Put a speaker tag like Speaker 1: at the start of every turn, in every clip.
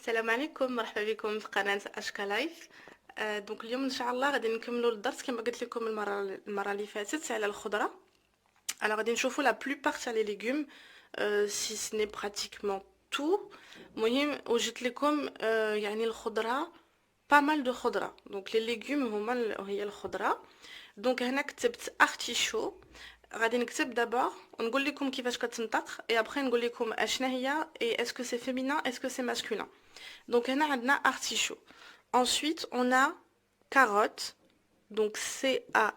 Speaker 1: السلام عليكم، مرحبا بكم في قناة اشكا لايف. دونك اليوم ان شاء الله غادي نكملوا الدرس كما قلت لكم المره اللي فاتت على الخضره. انا غادي نشوفوا لا بلوبار تاع لي ليغوم، سي سني براتيكمون تو. المهم وجدت لكم يعني الخضره با مال دو خضره. دونك لي ليغوم هي الخضره. دونك هنا كتبت ارتيشو. غادي نكتب دابا ونقول لكم كيفاش كتنطق اي ابري نقول لكم اشنا هي اي اسكو سي فيمينين اسكو سي ماسكولين. Donc, on a artichaut. Ensuite, on a carotte. Donc, C-A-R-O-2-T-E.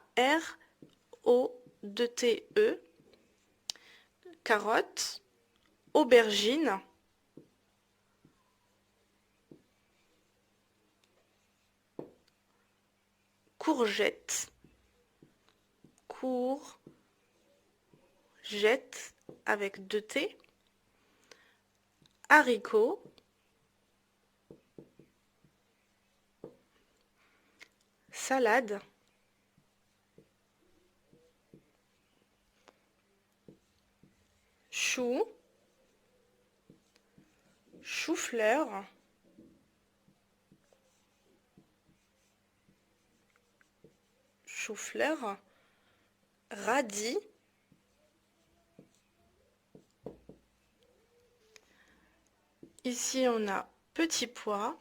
Speaker 1: Carotte. Aubergine. Courgette. Courgette avec 2 T. Haricots. Salade. Chou. Chou-fleur. Chou-fleur. Radis. Ici, on a petit pois.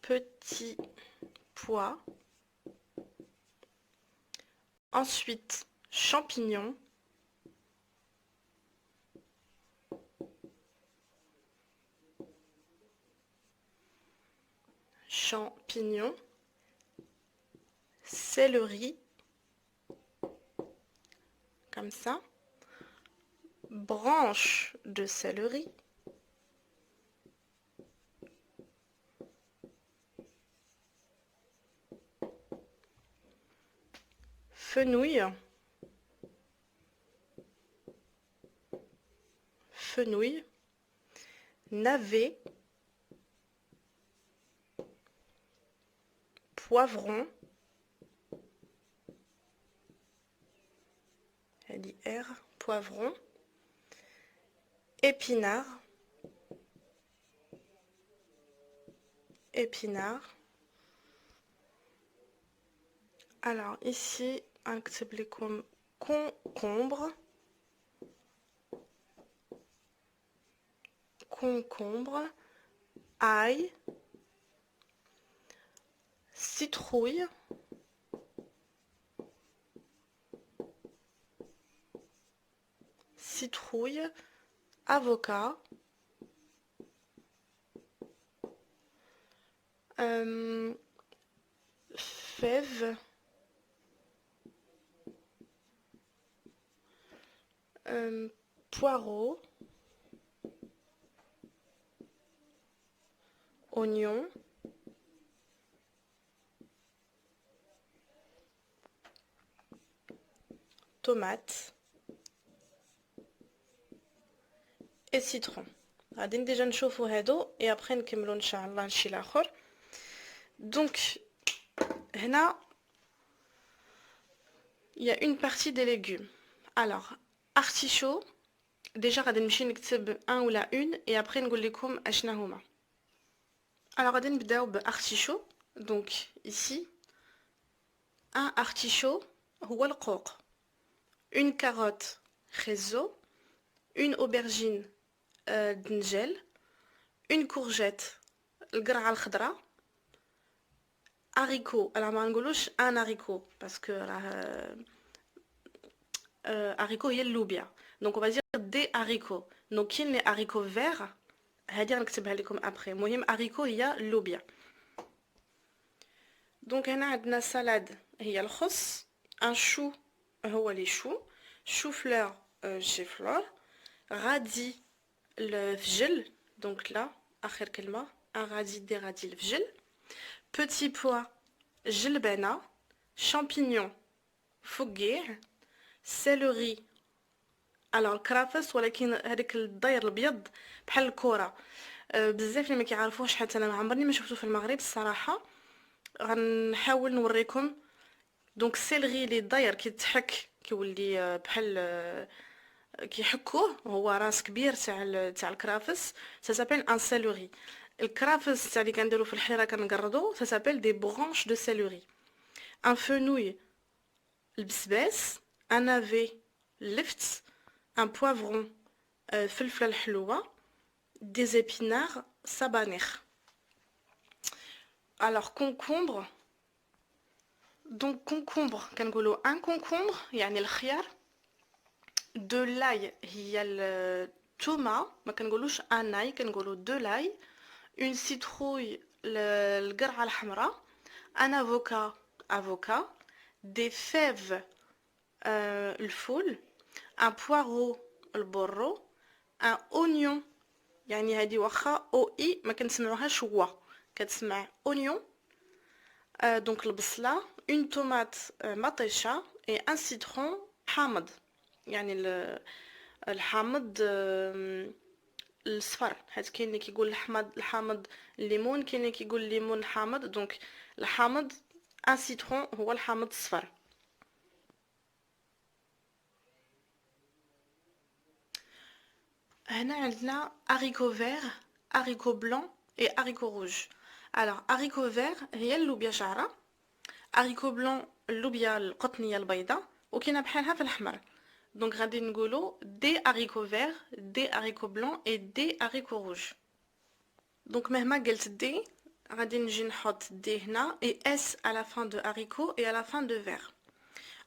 Speaker 1: Petit pois. Ensuite, champignons. Champignons. Céleri. Comme ça. Branche de céleri. Fenouil. Fenouil. Navet. Poivron. Elle dit R. Poivron. Épinard. Épinard. Alors ici, un comme concombre. Concombre. Ail. Citrouille. Citrouille. Avocat. Fève. Poireau. Oignon. Tomate. Et citron. غادي déjà نشوفوا هادو et après نكملوا ان شاء الله نشي الاخر. Donc هنا il y a une partie des légumes. Alors artichaut, déjà غادي نمشي نكتب un ou la une et après نقول لكم اشنا هما. Alors غادي نبداو بارتيشو. Donc ici un artichaut هو القوق. Une carotte réseau, une aubergine دنجل, une courgette القرعة الخضراء, haricot. Alors ما نقولوش un haricot parce que haricot هي اللوبيا. Donc on va dire des haricots. Donc كاين les haricots verts هادي غنكتبها لكم après. المهم haricot هي اللوبيا. Donc هنا عندنا salade هي الخس, un chou هو لي شو, chou-fleur chou-fleur, radis الفجل. Donc là آخر كلمة un radis des radis الفجل, petit pois جلبانة, champignons فقيع, céleri. alors الكرافس ولكن هذاك الداير الابيض بحال الكره. بزاف اللي ما كيعرفوش, حتى انا ما عمرني ما شفتو في المغرب الصراحه. غنحاول نوريكم. دونك سيلري لي داير كيتحك كيولي بحال كيحكوه, هو راس كبير تاع الكرافس. ça s'appelle un céleri. الكرافس اللي كنديرو في الحيره كنقردو ça s'appelle des branches de céleri. Un fenouil البسباس, un navet اللفت, un poivron فلفله الحلوه, des épinards sabanich. Alors concombre, donc concombre كنقولوا un concombre يعني الخيار, de l'ail هي الثومه, ما كنقولوش un ail كنقولوا de l'ail, une citrouille القرعه الحمراء, un avocat, des fèves الفول, un poireau البورو, un oignon يعني هذه واخا او اي ما كنسمعوهاش هو كتسمع oignon, دونك البصله, une tomate مطيشه et un citron حامض يعني الحامض الصفر, حيت كاين اللي كيقول الحامض الليمون, كاين اللي كيقول الليمون حامض, دونك الحامض ان سيترون هو الحامض الصفر. هنا عندنا haricot vert, haricot blanc et haricot rouge. alors haricot vert هي اللوبيا شعره, haricot blanc اللوبيا القطنيه البيضاء, وكاينه بحالها في الاحمر. دونك غادي نقولوا دي haricots verts, دي haricots blancs et دي haricots rouges. دونك مهما قلت دي غادي نجي نحط دي هنا et s à la fin de haricot et à la fin de vert.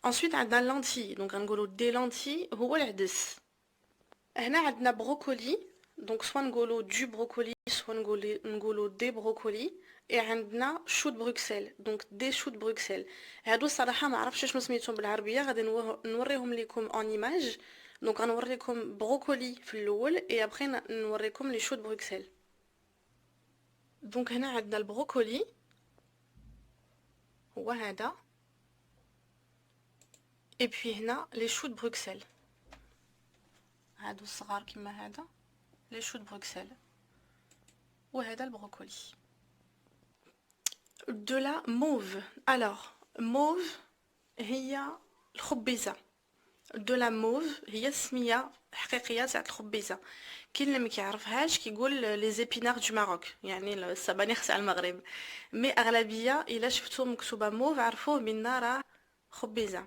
Speaker 1: ensuite عندنا lentilles, دونك غنقولوا دي lentilles هو العدس. هنا عندنا بروكولي, دونك سوا نقولوا du brocoli سوا نقولوا دي بروكولي, et عندنا شو د بروكسل, دونك دي شو د بروكسل. هادو الصراحه ما عرفتش شنو سميتهم بالعربيه, غادي نوريهم لكم اون ايماج. دونك غنوريكم بروكولي في الاول اي ابري نوريكم لي شو د بروكسل. دونك هنا عندنا البروكولي هو هذا, اي بي هنا لي شو د بروكسل, هادو الصغار كيما هذا لي شو د بروكسل, وهذا البروكولي. de la mauve. alors mauve هي الخبيزه, de la mauve هي السميه حقيقيه تاع الخبيزه. كاين اللي ما كيعرفهاش كيقول لي زيبينار دو ماروك يعني السبانخ تاع المغرب, مي اغلبيه الا شفتو مكتوبه موف عرفوه بان راه خبيزه.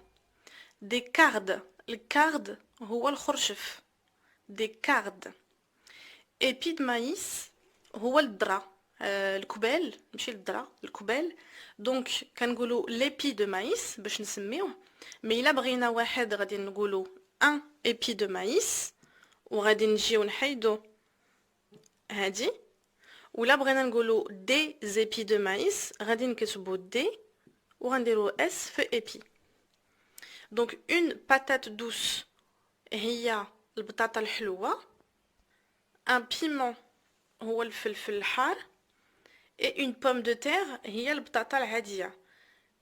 Speaker 1: دي كارد, الكارد هو الخرشف, دي كارد. ايبي د مايس هو الذره, الكبال ماشي الذره, الكبال. دونك كنقولوا ليبي دو مايس باش نسميوه, مي الا بغينا واحد غادي نقولوا ان ايبي دو مايس وغادي نجيو نحيدو هادي, ولا بغينا نقولوا دي زيبي دو مايس غادي نكتبوا دي وغنديروا اس في ايبي. دونك اون باتات دوس هي البطاطا الحلوه, ان بيمون هو الفلفل الحار, et une pomme de terre هي البطاطا العاديه.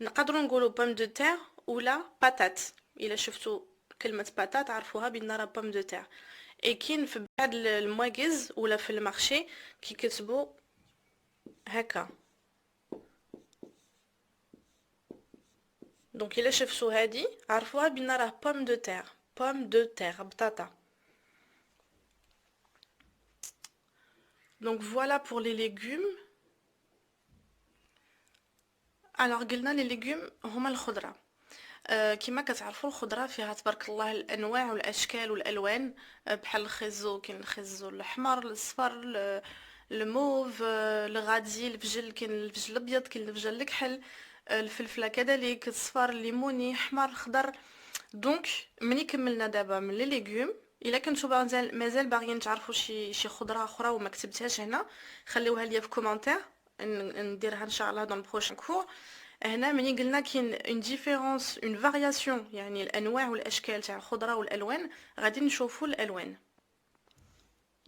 Speaker 1: نقدروا نقولوا pomme de terre ولا باتات, الا شفتوا كلمه باتات عرفوها بان راه pomme de terre. et كاين في بعض المواقز ولا في المارشي كيكتبوا هكا. دونك الا شفتوا هذه عرفوها بان راه pomme de terre, pomme de terre بطاطا. donc voilà pour les légumes. alors قلنا لي ليغوم هما الخضره. كما كتعرفوا الخضره فيها تبارك الله الانواع والاشكال والالوان, بحال الخيزو, كاين الخيزو الاحمر, الاصفر, الموف, الغادي, الفجل, كاين الفجل الابيض, كاين الفجل الكحل, الفلفله كذلك, الصفر, الليموني, احمر, خضر. دونك ملي كملنا دابا من لي ليغوم, الا كنتو مازال باغيين تعرفوا شي خضره اخرى وما كتبتهاش هنا, خليوها ليا في كومونتير نديرها ان شاء الله دون البروشين كور. هنا ملي قلنا كاين اون ديفيرونس, اون فارياسيون, يعني الانواع والاشكال تاع الخضره والالوان, غادي نشوفوا الالوان.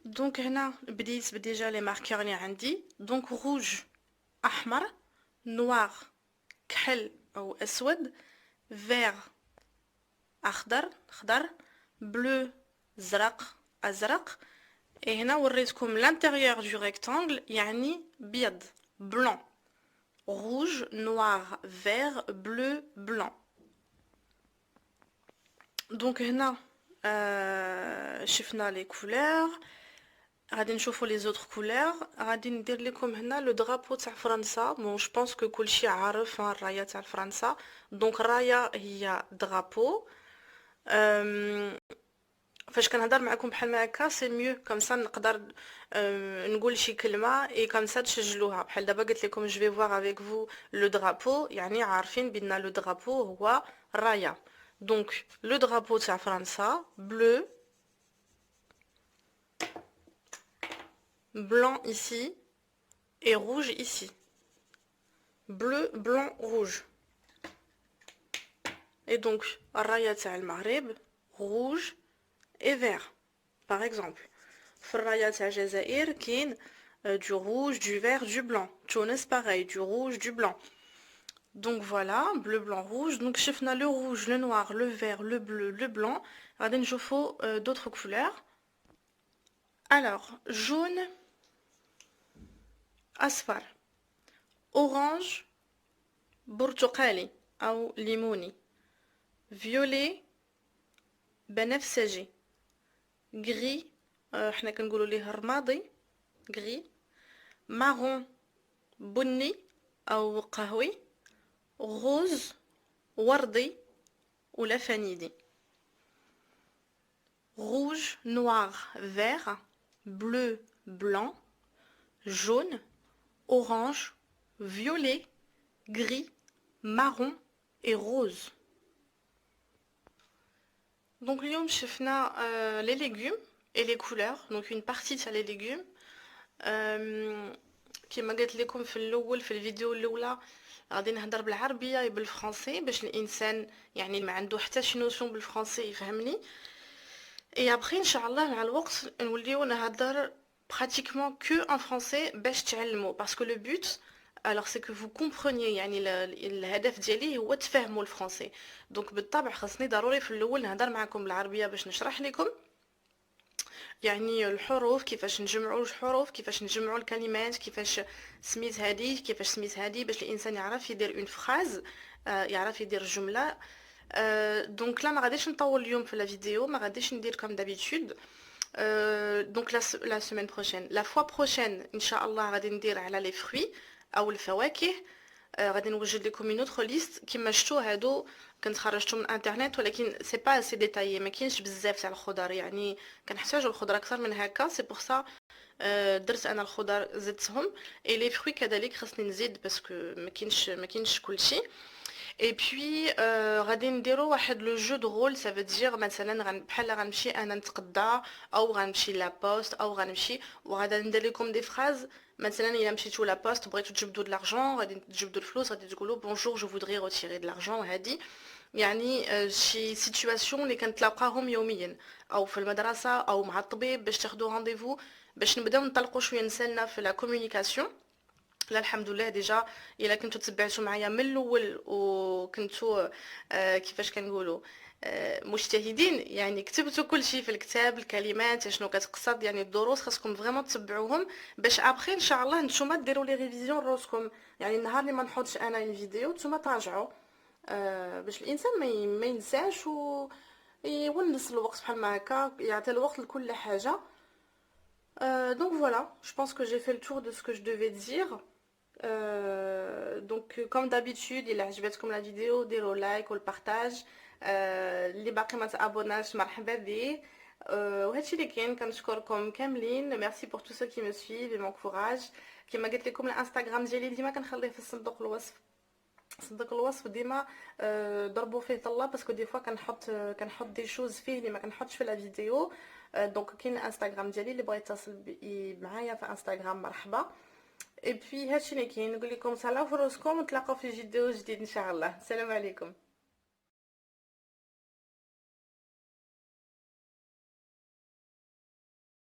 Speaker 1: دونك هنا بديت بديجا لي ماركور اللي عندي. دونك روج احمر, نوار كحل او اسود, فير اخضر, بلو زرق, ازرق. et هنا وريتكم l'intérieur du rectangle يعني بيض, blanc, rouge, noir, vert, bleu, blanc. donc هنا شفنا les couleurs. غادي نشوفوا les autres couleurs. غادي ندير لكم هنا لو درابو تاع فرنسا. بون جو بونس كو كلشي عارف الرايه تاع فرنسا. دونك الرايه هي درابو. فاش كنهضر معكم بحال هكا سي ميو كوم سا نقدر نقول شي كلمه اي كوم سا تسجلوها. بحال دابا قلت لكم جو في فوار افيك فو لو درابو، يعني عارفين بان لو درابو هو الرايه. دونك لو درابو تاع فرنسا بلو blanc ici et rouge ici. Bleu, blanc, rouge. Et donc, الرايه تاع المغرب rouge et vert, par exemple. في الرايه تاع الجزائر كاين du rouge, du vert, du blanc. Tunis pareil, du rouge, du blanc. Donc voilà, bleu, blanc, rouge. Donc شفنا le rouge, le noir, le vert, le bleu, le blanc. غادي نشوفوا d'autres couleurs. Alors, jaune, أصفر, orange, برتقالي أو ليموني, violet, بنفسجي, gris, احنا كنقولوا ليه رمادي, gris, marron, بني أو قهوي, rose, وردي ولا فانيدي. Rouge, noir, vert, bleu, blanc, jaune, orange, violet, gris, marron et rose. Donc اليوم شفنا les légumes et les couleurs. Donc une partie تاع les légumes. كما قلت لكم في الاول في الفيديو الاولى غادي نهضر بالعربيه بالفرنسي باش الانسان يعني ما عنده حتى شي نوسيون بالفرنسي يفهمني. اي ابري ان شاء الله مع الوقت نوليو نهضر pratiquement que en français باش تعلموا parce que le but alors c'est que vous compreniez يعني الهدف ديالي هو تفهموا الفرنسي. دونك بالطبع خاصني ضروري في الاول نهضر معكم بالعربيه باش نشرح لكم يعني الحروف، كيفاش نجمعوا الحروف، كيفاش نجمعوا الكلمات، كيفاش سميت هذه كيفاش سميت هذه باش الانسان يعرف يدير اون فراز، يعرف يدير جمله. دونك لا ما غاديش نطول اليوم في لا فيديو، ما غاديش ندير كوم دابيتود. دونك لا سيمين بروشين لا فوا بروشين ان شاء الله غادي ندير على لي فروي او الفواكه. غادي نوجد لكم اون اوتر ليست كيما شفتوا هادو كنت خرجتهم من الانترنت، ولكن سي با سي ديتايي، ما كاينش بزاف تاع الخضر، يعني كنحتاجوا الخضره اكثر من هكا. سي بور سا درت انا الخضر زدتهم، اي لي فروي كذلك خاصني نزيد باسكو ما كاينش كلشي. اي بوي غادي نديروا واحد لو جو دو رول، سا فو دير مثلا بحال غنمشي انا نتقدى او غنمشي لا بوست او غنمشي وغادا ندير لكم دي فراز. مثلا الا مشيتو لا بوست بغيتو تجبدوا لارجون، غادي تجبدوا الفلوس، غادي تقولوا بونجور جو فودري روتيري د لارجون. هادي يعني شي سيتوياسيون اللي كنتلاقاهم يوميا او في المدرسه او مع الطبيب باش تاخذوا رانديفو باش نبداو نطلقوا شويه نسالنا في لا كومونيكاسيون. لا الحمد لله ديجا الا كنتو تبعتوا معايا من الاول وكنتو كيفاش كنقولوا مجتهدين، يعني كتبتوا كل شيء في الكتاب، الكلمات شنو كتقصد، يعني الدروس خاصكم فريمون تتبعوهم باش ابخي ان شاء الله نتوما ديروا لي ريفيزيون روسكم. يعني النهار اللي ما نحطش انا الفيديو نتوما تراجعوا باش الانسان ما ينساش يونس الوقت بحال ما هكا، يعطي الوقت لكل حاجه. Donc voilà, je pense que j'ai fait le tour de ce que je devais dire. Donc comme d'habitude il عجبتكم la vidéo ديروا لايك والبارطاج. اللي باقي ما تابوناش مرحبا بيه. وهادشي اللي كاين، كنشكركم كاملين. ميرسي بور تو سو كي مو سويف اي مونكوراج. كما قلت لكم الانستغرام ديالي ديما كنخليه في صندوق الوصف، صندوق الوصف ديما ضربوا فيه طله باسكو دي فوا كنحط دي شوز فيه اللي ما كنحطش في لا فيديو. دونك كاين الانستغرام ديالي اللي بغى يتصل معايا في انستغرام مرحبا. اي بي هادشي اللي كاين، نقول لكم صلاة وفروسكم، ونتلاقاو في فيديو جديد ان شاء الله. السلام عليكم.